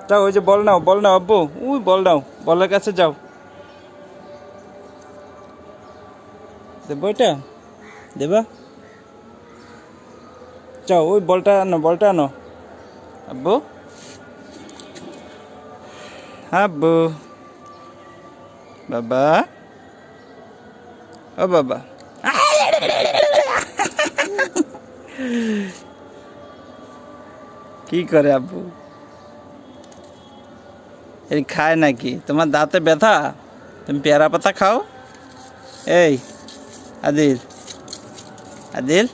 যাও ওই যে বল নাও আব্বু, ওই বল নাও, বলের কাছে যাও। দেবো এটা, দেবা? যাও ওই বলটা আনো আব্বু। আব্বু, বাবা, ও বাবা। কি করে আব্বু? এই খায় নাকি? তোমার দাঁতে ব্যথা? তুমি পেয়ারা পাতা খাও? এই আদিল, আদিল,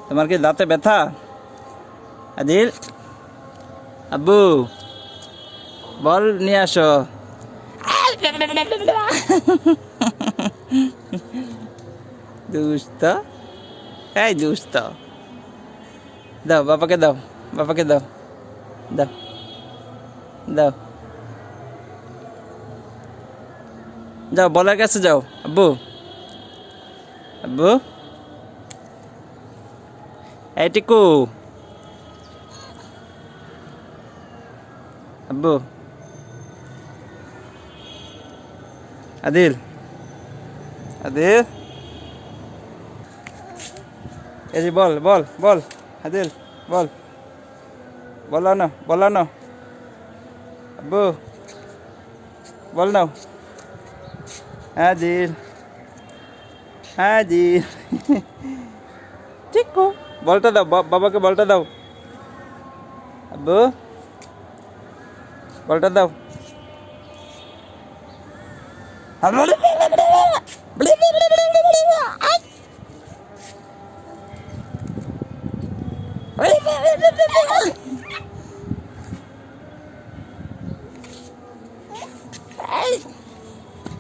তোমার কি দাঁতে ব্যথা? আদিল, আব্বু বল নিয়ে আসো। দুষ্ট, এই দুষ্ট। দাও বাবাকে, দাও বাবাকে, দাও দাও দাও। যাও বলার কাছে যাও আব্বু, আব্বু। এই টিকু, আব্বু। আদিল, আদিল, এই যে বল বল বল, আদিল বল, বল না আব্বু, বল নাও। আদিল, আদিল। টিকু, বলটা দাও বাবাকে, বলটা দাও আব্বু, বলটা দাও।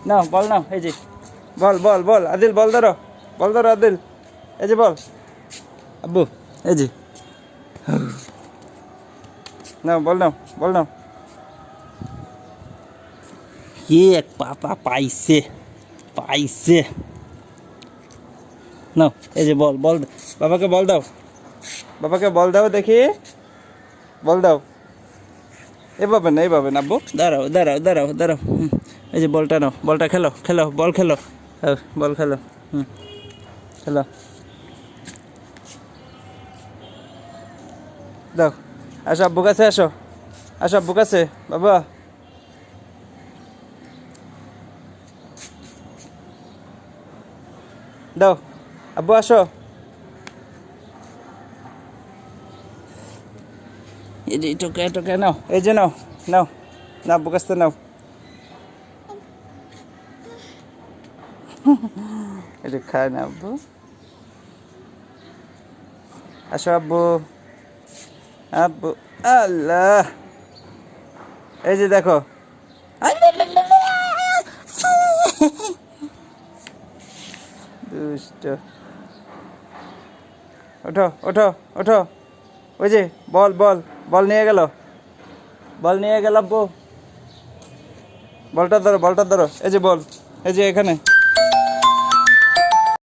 নাও বল নাও, এই যে বল বল বল, আদিল বল ধরো, আদিল, এই যে বল আব্বু, এই যে নাও বল নাও। কি এক পাতা পাইছে নাও, এই যে বল বাবাকে বল দাও, দেখি, বল দাও। এভাবে না আব্বু, দাঁড়াও। এই যে বলটা নাও, বলটা খেলো, বল খেলো, বল খেলো, খেলো, দাও। আসো আব্বু কাছে, আসো আব্বু কাছে, বাবা। দাও আব্বু, আসো। এই যে টোকে নাও, এই যে নাও আব্বু কাছে নাও। এটা খায় না আব্বু। আসো আব্বু, আল্লাহ, এই যে দেখো। দুষ্ট, ওঠো। ওই যে বল নিয়ে গেল আব্বু। বলটা ধরো, এই যে বল, এই যে এখানে।